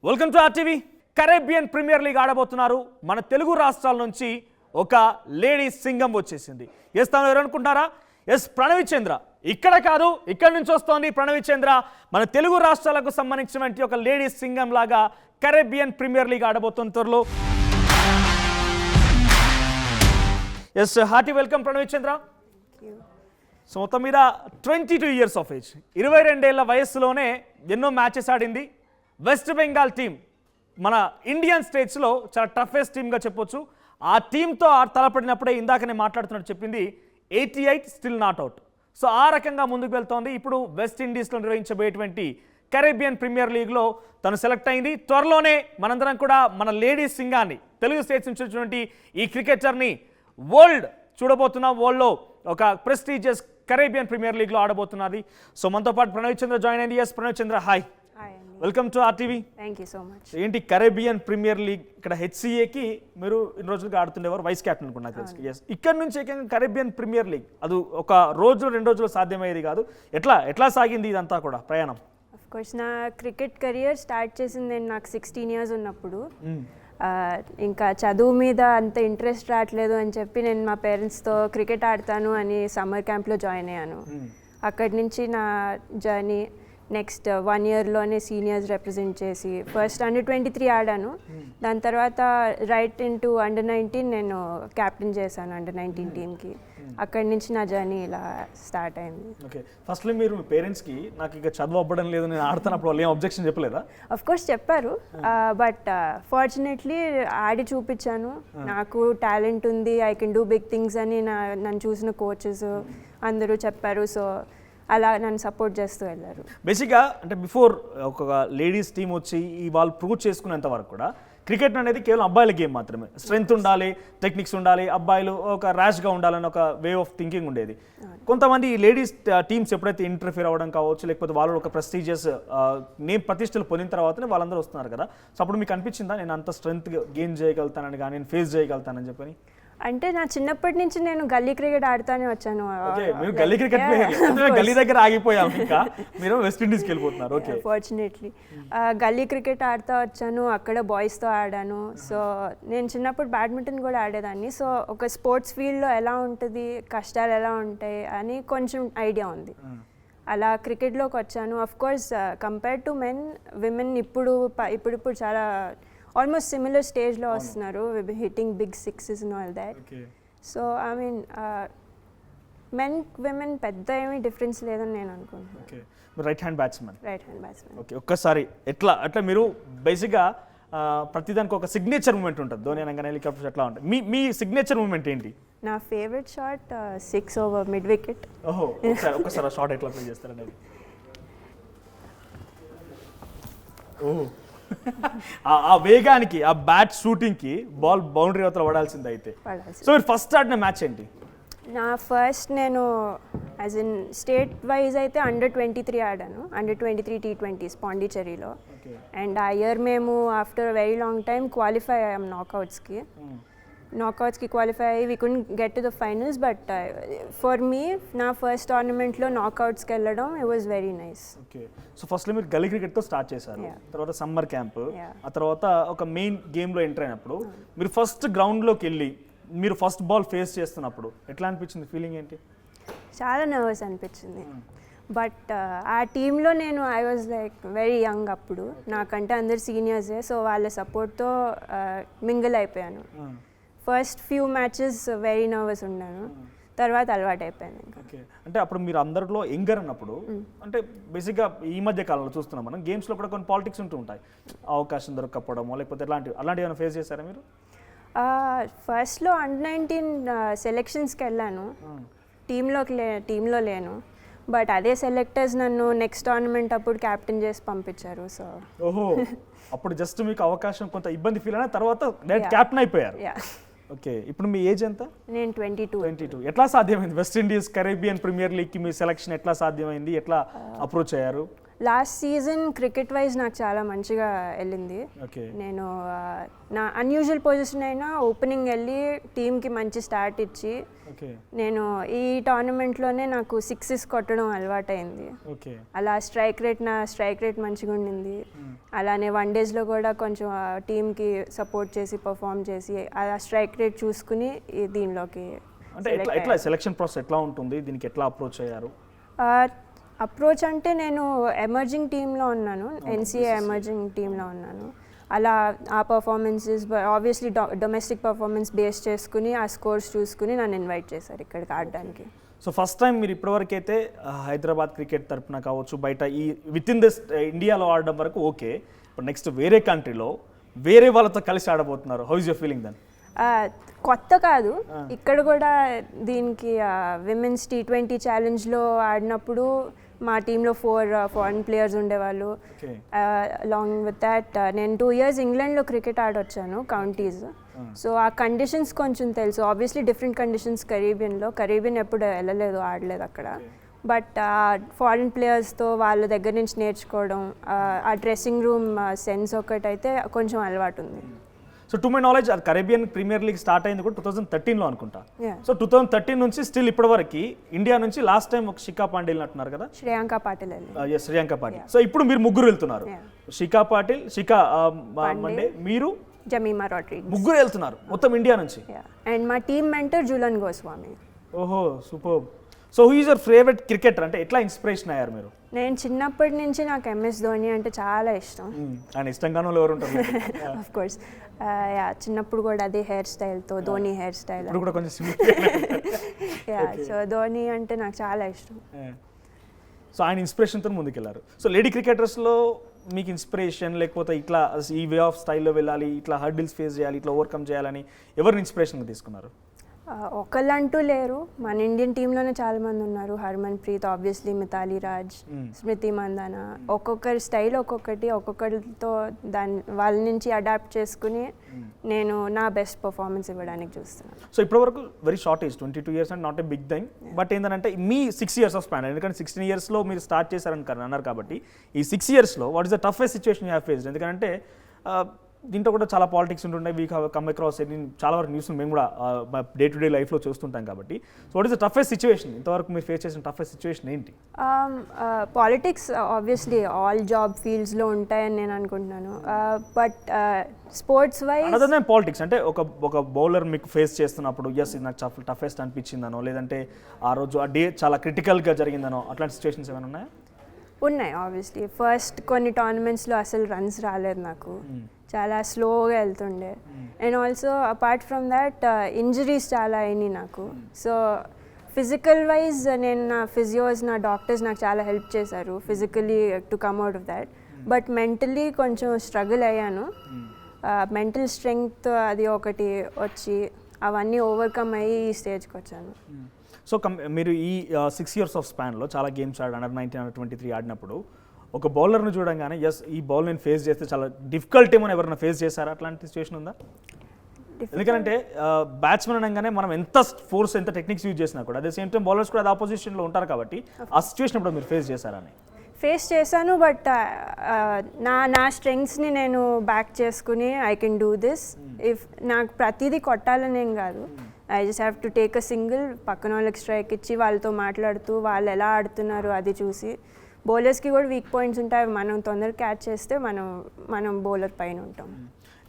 Welcome to RTV. Caribbean Premier League ఆడబోతున్నారు. మన తెలుగు రాష్ట్రాల నుంచి ఒక లేడీ సింగం వచ్చేసింది. ఎస్ తాను ఎవరు అనుకుంటున్నారా? ఎస్, ప్రణవి చంద్ర. ఇక్కడ కాదు, ఇక్కడ నుంచి వస్తోంది ప్రణవి చంద్ర. మన తెలుగు రాష్ట్రాలకు సంబంధించినటువంటి ఒక లేడీ సింగం లాగా కరేబియన్ ప్రీమియర్ లీగ్ ఆడబోతున్న త్వరలో. ఎస్, హార్టీ వెల్కమ్ ప్రణవి చంద్ర. సో మొత్తం మీద 22 years ఆఫ్ ఏజ్, 22 ఏళ్ల వయస్సులోనే ఎన్నో మ్యాచెస్ ఆడింది. వెస్ట్ బెంగాల్ టీం మన ఇండియన్ స్టేట్స్లో చాలా టఫెస్ట్ టీమ్గా చెప్పొచ్చు. ఆ టీంతో తలపడినప్పుడే ఇందాకనే మాట్లాడుతున్నట్టు చెప్పింది 88 స్టిల్ నాట్ అవుట్. సో ఆ రకంగా ముందుకు వెళ్తోంది. ఇప్పుడు వెస్ట్ ఇండీస్లో నిర్వహించబోయేటువంటి కరేబియన్ ప్రీమియర్ లీగ్లో తను సెలెక్ట్ అయింది. త్వరలోనే మనందరం కూడా మన లేడీ సింగాన్ని, తెలుగు స్టేట్స్ నుంచి వచ్చినటువంటి ఈ క్రికెటర్ని వరల్డ్ చూడబోతున్నాం. వరల్డ్లో ఒక ప్రెస్టీజియస్ కరేబియన్ ప్రీమియర్ లీగ్లో ఆడబోతున్నది. సో మనతో పాటు ప్రణవి చంద్ర జాయిన్ అయింది. Yes Pranavi Chandra, hi, welcome to RTV. Thank you so much. ఏంటి కరేబియన్ ప్రీమియర్ లీగ్, ఇక్కడ హెచ్సిఏకి మీరు ఇన్ని రోజులుగా ఆడుతుండేవారు, వైస్ కెప్టెన్ అనుకున్నా తెలుసు. ఎస్, ఇక్కడ నుంచి ఏకంగా కరేబియన్ ప్రీమియర్ లీగ్ అది ఒక రోజు 2 రోజులు సాధ్యమయ్యేది కాదు. ఎట్లా సాగింది ఇదంతా కూడా ప్రయాణం? అఫ్ కోర్స్ నా క్రికెట్ కెరియర్ స్టార్ట్ చేసింది నేను నాకు 16 years ఉన్నప్పుడు. ఇంకా చదువు మీద అంత ఇంట్రెస్ట్ రావట్లేదు అని చెప్పి నేను మా పేరెంట్స్తో క్రికెట్ ఆడతాను అని సమ్మర్ క్యాంప్లో జాయిన్ అయ్యాను. అక్కడి నుంచి నా జర్నీ నెక్స్ట్ 1 yearలోనే సీనియర్స్ రిప్రజెంట్ చేసి ఫస్ట్ under-23 ఆడాను. దాని తర్వాత రైట్ ఇంటూ under-19 నేను క్యాప్టెన్ చేశాను under-19 టీమ్కి. అక్కడి నుంచి నా జర్నీ ఇలా స్టార్ట్ అయింది. ఓకే, ఫస్ట్లో మీరు మీ పేరెంట్స్కి నాకు ఇక చదువు అవ్వడం లేదు, నేను ఆడుతున్నప్పుడు వాళ్ళు ఏం అబ్జెక్షన్ చెప్పలేదా? అఫ్ కోర్స్ చెప్పారు, బట్ ఫార్చునేట్లీ ఆడి చూపించాను. నాకు టాలెంట్ ఉంది, I can do big things అని నన్ను చూసిన కోచెస్ అందరూ చెప్పారు. సో అలా నన్ను సపోర్ట్ చేస్తూ వెళ్ళారు. బేసిక్గా అంటే బిఫోర్ ఒక లేడీస్ టీం వచ్చి వాళ్ళు ప్రూవ్ చేసుకునేంత వరకు కూడా క్రికెట్ అనేది కేవలం అబ్బాయిల గేమ్ మాత్రమే. స్ట్రెంగ్త్ ఉండాలి, టెక్నిక్స్ ఉండాలి, అబ్బాయిలు ఒక ర్యాష్గా ఉండాలని ఒక వే ఆఫ్ థింకింగ్ ఉండేది. కొంతమంది లేడీస్ టీమ్స్ ఎప్పుడైతే ఇంటర్ఫియర్ అవ్వడం కావచ్చు, లేకపోతే వాళ్ళు ఒక ప్రెస్టీజియస్ నేమ్ ప్రతిష్టలు పొందిన తర్వాతనే వాళ్ళందరూ వస్తున్నారు కదా. సో అప్పుడు మీకు అనిపించిందా నేను అంత స్ట్రెంగ్త్ గెయిన్ చేయగలుగుతానని కానీ నేను ఫేస్ చేయగలుగుతానని చెప్పని? అంటే నా చిన్నప్పటి నుంచి నేను గల్లీ క్రికెట్ ఆడుతానే వచ్చాను. గల్లీ క్రికెట్ గల్లీ దగ్గర ఆగిపోయాం, ఇంకా మీరు వెస్ట్ ఇండీస్కి వెళ్ళిపోతున్నారు. ఓకే, ఫార్చునేట్లీ గల్లీ క్రికెట్ ఆడుతూ వచ్చాను, అక్కడ బాయ్స్తో ఆడాను. సో నేను చిన్నప్పుడు బ్యాడ్మింటన్ కూడా ఆడేదాన్ని. సో ఒక స్పోర్ట్స్ ఫీల్డ్లో ఎలా ఉంటుంది, కష్టాలు ఎలా ఉంటాయి అని కొంచెం ఐడియా ఉంది. అలా క్రికెట్లోకి వచ్చాను. Of course compare to men, women ఇప్పుడు చాలా ఆల్మోస్ట్ సిమిలర్ స్టేజ్లో వస్తున్నారు, hitting big sixes and all that. So I mean men women పెద్ద ఏమీ డిఫరెన్స్ లేదని నేను అనుకుంటున్నాను. Right hand batsmen. ఓకే, ఒక్కసారి అట్లా మీరు బేసిక్గా ప్రతిదానికి ఒక సిగ్నేచర్ మూమెంట్ ఉంటుంది. ధోని అనగానే హెలికాప్టర్స్ ఎట్లా ఉంటాయి, మీ సిగ్నేచర్ మూమెంట్ ఏంటి? నా favourite shot 6 over mid wicket. ఓహో, ఒకసారి షాట్ ఎట్లా ప్లే చేస్తారనేది. ఆ వేగానికి, ఆ బ్యాట్ షూటింగ్కి బాల్ బౌండరీ అవతల పడాల్సింది. అయితే సో మీరు ఫస్ట్ ఆడిన మ్యాచ్ ఏంటి? నా ఫస్ట్ నేను యాజ్ ఇన్ స్టేట్ వైజ్ అయితే under-23 ఆడాను. under-23 T20s పాండిచేరిలో. అండ్ ఆ ఇయర్ మేము after very long time qualify అయ్యాం నాకౌట్స్కి క్వాలిఫై అయ్యి we couldn't get to the finals. But for me నా ఫస్ట్ టోర్నమెంట్లో నాకౌట్స్కి వెళ్ళడం it was very nice. Okay, so ఫస్ట్లో మీరు గల్లీ క్రికెట్తో స్టార్ట్ చేశారు, తర్వాత సమ్మర్ క్యాంప్, ఆ తర్వాత ఒక మెయిన్ గేమ్లో ఎంటర్ అయినప్పుడు మీరు ఫస్ట్ గ్రౌండ్లోకి వెళ్ళి మీరు ఫస్ట్ బాల్ ఫేస్ చేస్తున్నప్పుడు ఎట్లా అనిపించింది, ఫీలింగ్ ఏంటి? చాలా నర్వస్ అనిపించింది. బట్ ఆ టీంలో నేను I was like very young అప్పుడు, నాకంటే అందరు సీనియర్సే. సో వాళ్ళ సపోర్ట్తో మింగిల్ అయిపోయాను. First few matches very nervous ఉన్నాను, తర్వాత అలవాటు అయిపోయాను. ఓకే, అంటే అప్పుడు మీరు అందరిలో యంగర్ అన్నప్పుడు, అంటే బేసిక్గా ఈ మధ్య కాలంలో చూస్తున్నాం మనం గేమ్స్లో కూడా కొన్ని పాలిటిక్స్ ఉంటూ ఉంటాయి, అవకాశం దొరకకపోవడమో లేకపోతే అలాంటివి ఏమైనా ఫేస్ చేశారా మీరు? ఫస్ట్లో under-19 సెలెక్షన్స్కి వెళ్ళాను, టీంలో లేను. బట్ అదే సెలెక్టర్స్ నన్ను నెక్స్ట్ టోర్నమెంట్ అప్పుడు క్యాప్టెన్ చేసి పంపించారు. సో ఓహో, అప్పుడు జస్ట్ మీకు అవకాశం కొంత ఇబ్బంది ఫీల్ అయినా తర్వాత డైరెక్ట్ క్యాప్టెన్ అయిపోయారు. ఓకే, ఇప్పుడు మీ ఏజ్ ఎంత? నేను 22. ఎట్లా సాధ్యమైంది వెస్ట్ ఇండీస్ కరేబియన్ ప్రీమియర్ లీగ్కి మీ సెలెక్షన్ ఎట్లా సాధ్యమైంది, ఎట్లా అప్రోచ్ అయ్యారు? లాస్ట్ సీజన్ క్రికెట్ వైజ్ నాకు చాలా మంచిగా వెళ్ళింది. ఓకే. నేను నా అన్యూజువల్ పొజిషన్ అయినా ఓపెనింగ్ వెళ్ళి టీంకి మంచి స్టార్ట్ ఇచ్చి ఓకే. నేను ఈ టోర్నమెంట్లోనే నాకు 6 కొట్టడం అలవాటైంది. ఓకే. అలా నా స్ట్రైక్ రేట్ మంచిగా ఉండింది. అలానే వన్ డేస్లో కూడా కొంచెం టీంకి సపోర్ట్ చేసి పర్ఫామ్ చేసి ఆ స్ట్రైక్ రేట్ చూసుకుని దీనిలోకి అంటే ఎట్లా సెలక్షన్ ప్రాసెస్ ఎట్లా ఉంటుంది, దీనికి ఎట్లా అప్రోచ్ అయ్యారు? అప్రోచ్ అంటే నేను ఎమర్జింగ్ టీంలో ఉన్నాను, ఎన్సీఏ ఎమర్జింగ్ టీంలో ఉన్నాను. అలా ఆ performances obviously domestic performance base చేసుకుని ఆ స్కోర్స్ చూసుకుని నన్ను ఇన్వైట్ చేశారు ఇక్కడికి ఆడడానికి. సో ఫస్ట్ టైం మీరు ఇప్పటివరకు అయితే హైదరాబాద్ క్రికెట్ తరపున కావచ్చు, బయట ఈ విత్ ఇన్ దిస్ ఇండియాలో ఆడడం వరకు ఓకే, ఇప్పుడు నెక్స్ట్ వేరే కంట్రీలో వేరే వాళ్ళతో కలిసి ఆడబోతున్నారు. How is your feeling then? కొత్త కాదు, ఇక్కడ కూడా దీనికి విమెన్స్ T20 ఛాలెంజ్లో ఆడినప్పుడు మా టీంలో 4 ఫారెన్ ప్లేయర్స్ ఉండేవాళ్ళు. అలాంగ్ విత్ దాట్ నేను 2 years ఇంగ్లాండ్లో క్రికెట్ ఆడొచ్చాను కౌంటీస్. సో ఆ కండిషన్స్ కొంచెం తెలుసు. ఆబ్వియస్లీ డిఫరెంట్ కండిషన్స్ కరీబియన్ ఎప్పుడు వెళ్ళలేదు, ఆడలేదు అక్కడ. బట్ ఫారెన్ ప్లేయర్స్తో వాళ్ళ దగ్గర నుంచి నేర్చుకోవడం, ఆ డ్రెస్సింగ్ రూమ్ సెన్స్ ఒకటైతే కొంచెం అలవాటు ఉంది. సో టు మై నాలెడ్జ్ అది కరేబియన్ ప్రీమియర్ లీగ్ స్టార్ట్ అయింది కూడా 2013లో అనుకుంటా. సో 2013 నుంచి స్టిల్ ఇప్పటి వరకు ఇండియా నుంచి లాస్ట్ టైం ఒక శిఖా పాండే వెళ్ళినట్టున్నారు కదా, శ్రేయాంక పాటిల్. శ్రేయాంక పాటిల్. సో ఇప్పుడు మీరు ముగ్గురు వెళ్తున్నారు, శిఖా పాటిల్, శిఖా పాండే, మీరు, జమీమా రోడ్రిగెస్, ముగ్గురు వెళ్తున్నారు మొత్తం ఇండియా నుంచి. అండ్ మా టీమ్ మెంటర్ జులన్ గోస్వామి. ఓహో, super. So who is your favourite cricketer? అంటే ఎట్లా ఇన్స్పిరేషన్ అయ్యారు మీరు? నేను చిన్నప్పటి నుంచి నాకు MS ధోని అంటే చాలా ఇష్టం. ఆయన ఇష్టంగానూ ఎవరు ఉంటారు? ఆఫ్ కోర్స్, చిన్నప్పుడు కూడా అదే హెయిర్ స్టైల్తో, ధోని హెయిర్ స్టైల్. ఇప్పుడు కూడా కొంచెం సో ధోని అంటే నాకు చాలా ఇష్టం. సో ఆయన ఇన్స్పిరేషన్తో ముందుకెళ్ళారు. సో లేడీ క్రికెటర్స్లో మీకు ఇన్స్పిరేషన్ లేకపోతే ఇట్లా ఈ వే ఆఫ్ స్టైల్లో వెళ్ళాలి, ఇట్లా హర్డిల్స్ ఫేస్ చేయాలి, ఇట్లా ఓవర్కమ్ చేయాలని ఎవరిని ఇన్స్పిరేషన్గా తీసుకున్నారు? ఒకళ్ళంటూ లేరు, మన ఇండియన్ టీంలోనే చాలా మంది ఉన్నారు. హర్మన్ ప్రీత్, ఆబ్వియస్లీ మితాలి రాజ్, స్మృతి మందాన. ఒక్కొక్కరి స్టైల్ ఒక్కొక్కరితో వాళ్ళ నుంచి అడాప్ట్ చేసుకుని నేను నా బెస్ట్ పర్ఫార్మెన్స్ ఇవ్వడానికి చూస్తున్నాను. సో ఇప్పటివరకు very short age, 22 years and not a big thing. But ఏంటంటే మీ 6 years ఆఫ్ స్పాన్, ఎందుకంటే 16 yearsలో మీరు స్టార్ట్ చేశారని అన్నారు కాబట్టి ఈ 6 yearsలో what is the toughest situation you have faced? ఎందుకంటే దీంట్లో కూడా చాలా పాలిటిక్స్ ఉంటుండే, వీ హ్యావ్ కమ్ అక్రాస్ చాలా వరకు న్యూస్ మేము కూడా డే టు డే లైఫ్లో చూస్తుంటాం కాబట్టి. So what is the toughest situation ఇంతవరకు మీరు ఫేస్ చేసిన టఫెస్ట్ సిచ్యువేషన్ ఏంటి? పాలిటిక్స్ ఆబ్వియస్లీ ఆల్ జాబ్ ఫీల్డ్స్లో ఉంటాయని నేను అనుకుంటున్నాను. But sports wise other than politics అంటే ఒక బౌలర్ మీకు ఫేస్ చేస్తున్నప్పుడు ఎస్ ఇది నాకు టఫెస్ట్ అనిపించిందనో, లేదంటే ఆ రోజు ఆ డే చాలా క్రిటికల్గా జరిగిందనో, అట్లాంటి సిచ్యువేషన్స్ ఏమైనా ఉన్నాయా? ఉన్నాయి ఆబ్వియస్లీ. ఫస్ట్ కొన్ని టోర్నమెంట్స్లో అసలు రన్స్ రాలేదు నాకు, చాలా స్లోగా వెళ్తుండే. And also apart from that injuries చాలా అయినాయి నాకు. సో ఫిజికల్ వైజ్ నేను నా ఫిజియోస్, నా డాక్టర్స్ నాకు చాలా హెల్ప్ చేశారు physically to come out of that. But mentally కొంచెం స్ట్రగుల్ అయ్యాను. మెంటల్ స్ట్రెంగ్త్ అది ఒకటి వచ్చి అవన్నీ ఓవర్కమ్ అయ్యి ఈ స్టేజ్కి వచ్చాను. సో మీరు ఈ 6 years ఆఫ్ స్పాన్లో చాలా గేమ్స్ ఆడారు, Under 19, Under 23 ఆడినప్పుడు ఒక బౌలర్ని చూడంగానే ఎస్ ఈ బౌల్ నేను ఫేస్ చేస్తే చాలా డిఫికల్ట్ ఏమో ఎవరైనా ఫేస్ చేశారా? అట్లాంటి సిచ్యువేషన్ ఉందా? ఎందుకంటే బ్యాట్స్మెన్ అనగానే మనం ఎంత ఫోర్స్, ఎంత టెక్నిక్స్ యూజ్ చేసినా కూడా అదే సేమ్ టైం బౌలర్స్ కూడా అది ఆపోజిషన్లో ఉంటారు కాబట్టి ఆ సిచ్యువేషన్ ఇప్పుడు మీరు ఫేస్ చేశారని? ఫేస్ చేశాను, బట్ నా స్ట్రెంగ్స్ని నేను బ్యాక్ చేసుకుని I can do this. If నాకు ప్రతిదీ కొట్టాలని ఏం కాదు, I just have to take a single, పక్కన వాళ్ళకి స్ట్రైక్ ఇచ్చి వాళ్ళతో మాట్లాడుతూ వాళ్ళు ఎలా ఆడుతున్నారు అది చూసి. బౌలర్స్కి కూడా వీక్ పాయింట్స్ ఉంటాయి, మనం తొందరగా క్యాచ్ చేస్తే మనం బౌలర్ పైన ఉంటాం.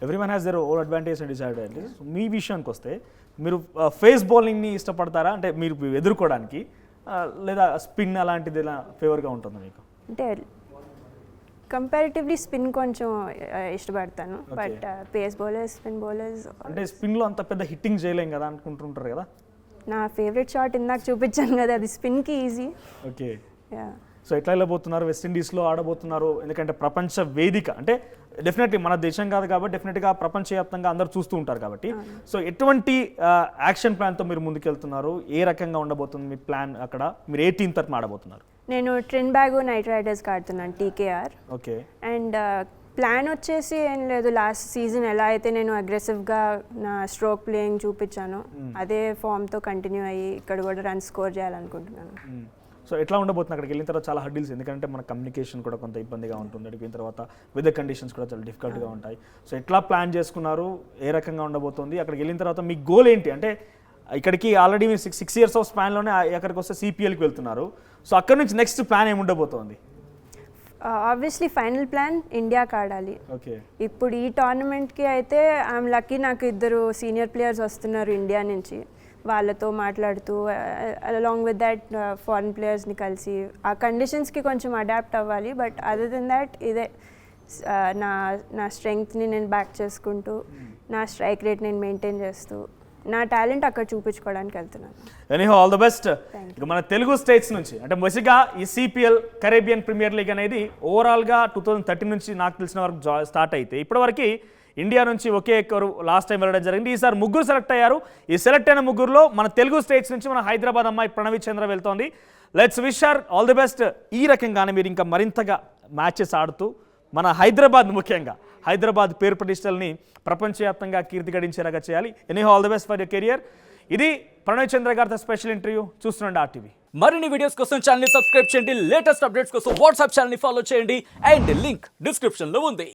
Everyone has their own advantage and disadvantages. మీ విషయానికి వస్తే మీరు ఫేస్ బౌలింగ్ని ఇష్టపడతారా అంటే మీరు ఎదుర్కోవడానికి, లేదా స్పిన్ అలాంటిది ఎలా ఫేవర్గా ఉంటుంది మీకు? అంటే కంపారిటివ్లీ స్పిన్ కొంచెం ఇష్టపడతాను, but face bowlers, spin bowlers అంటే స్పిన్లో అంత పెద్ద హిట్టింగ్ చేయలేం కదా అనుకుంటుంటారు కదా. నా ఫేవరెట్ షాట్ ఇందాక చూపించాను కదా, అది స్పిన్కి ఈజీ. ఓకే. సో ఎట్లా వెళ్ళబోతున్నారు? వెస్టిండీస్లో ఆడబోతున్నారు, ఎందుకంటే ప్రపంచ వేదిక అంటే డెఫినెట్లీ మన దేశం కాదు కాబట్టి డెఫినెట్గా ప్రపంచవ్యాప్తంగా అందరూ చూస్తూ ఉంటారు కాబట్టి. సో ఎటువంటి యాక్షన్ ప్లాన్తో మీరు ముందుకెళ్తున్నారు? ఏ రకంగా ఉండబోతుంది మీ ప్లాన్? అక్కడ మీరు ఏ టీం తరఫున ఆడబోతున్నారు? నేను ట్రిన్బాగో నైట్ రైడర్స్కి ఆడుతున్నాను, TKR. ఓకే. అండ్ ప్లాన్ వచ్చేసి ఏం లేదు, లాస్ట్ సీజన్ ఎలా అయితే నేను అగ్రెసివ్గా నా స్ట్రోక్ ప్లేయింగ్ చూపించాను అదే ఫామ్తో కంటిన్యూ అయ్యి ఇక్కడ కూడా రన్ స్కోర్ చేయాలనుకుంటున్నాను. సో ఎట్లా ఉండబోతుంది అక్కడికి వెళ్ళిన తర్వాత? చాలా హడ్డిల్స్, ఎందుకంటే మన కమ్యూనికేషన్ కూడా కొంత ఇబ్బందిగా ఉంటుంది. అక్కడికి వెళ్ళిన తర్వాత వెదర్ కండిషన్స్ కూడా చాలా డిఫికల్ట్గా ఉంటాయి. సో ఎట్లా ప్లాన్ చేసుకున్నారు, ఏ రకంగా ఉండబోతుంది? అక్కడికి వెళ్ళిన తర్వాత మీ గోల్ ఏంటి? అంటే ఇక్కడికి ఆల్రెడీ మీరు 6 years ఆఫ్ స్పాన్లోనే అక్కడికి వస్తే సిపిఎల్కి వెళ్తున్నారు. సో అక్కడ నుంచి నెక్స్ట్ ప్లాన్ ఏమి ఉండబోతోంది? ఆబ్వియస్లీ ఫైనల్ ప్లాన్ ఇండియాకి ఆడాలి. ఓకే, ఇప్పుడు ఈ టోర్నమెంట్కి అయితే ఐఎమ్ లక్కీ, నాకు 2 సీనియర్ ప్లేయర్స్ వస్తున్నారు ఇండియా నుంచి. వాళ్ళతో మాట్లాడుతూ అలాంగ్ విత్ దాట్ ఫారిన్ ప్లేయర్స్ని కలిసి ఆ కండిషన్స్కి కొంచెం అడాప్ట్ అవ్వాలి. బట్ అదర్ దెన్ దాట్ ఇదే నా స్ట్రెంగ్త్ని నేను బ్యాక్ చేసుకుంటూ, నా స్ట్రైక్ రేట్ నేను మెయింటైన్ చేస్తూ, నా టాలెంట్ అక్కడ చూపించుకోవడానికి వెళ్తున్నాను. Anyhow all the best. ఇక మన తెలుగు స్టేట్స్ నుంచి అంటే బేసిక్గా ఈ సిపిఎల్ కరేబియన్ ప్రీమియర్ లీగ్ అనేది ఓవరాల్గా 2013 నుంచి నాకు తెలిసిన వరకు స్టార్ట్ అయితే ఇప్పటివరకు ఇండియా నుంచి ఒకే ఒక్కరు లాస్ట్ టైం వెళ్ళడం జరిగింది. ఈసారి 3 సెలెక్ట్ అయ్యారు. ఈ సెలెక్ట్ అయిన 3లో మన తెలుగు స్టేట్స్ నుంచి మన హైదరాబాద్ అమ్మాయి ప్రణవి చంద్ర వెళ్తోంది. Let's wish her all the best. ఈ రకంగానే మీరు ఇంకా మరింతగా మ్యాచెస్ ఆడుతూ మన హైదరాబాద్, ముఖ్యంగా హైదరాబాద్ పేరు ప్రతిష్టల్ని ప్రపంచవ్యాప్తంగా కీర్తి గడించేలాగా చేయాలి. Anyhow all the best for your career. ఇది ప్రణవ్ చంద్ర గారితో స్పెషల్ ఇంటర్వ్యూ. చూస్తుండండి ఆర్టీవీ. మరిన్ని వీడియోస్ కోసం ఛానల్ ని సబ్స్క్రైబ్ చేయండి. లేటెస్ట్ అప్డేట్స్ కోసం వాట్సాప్ ఛానల్ ని ఫాలో చేయండి. అండ్ లింక్ డిస్క్రిప్షన్ లో ఉంది.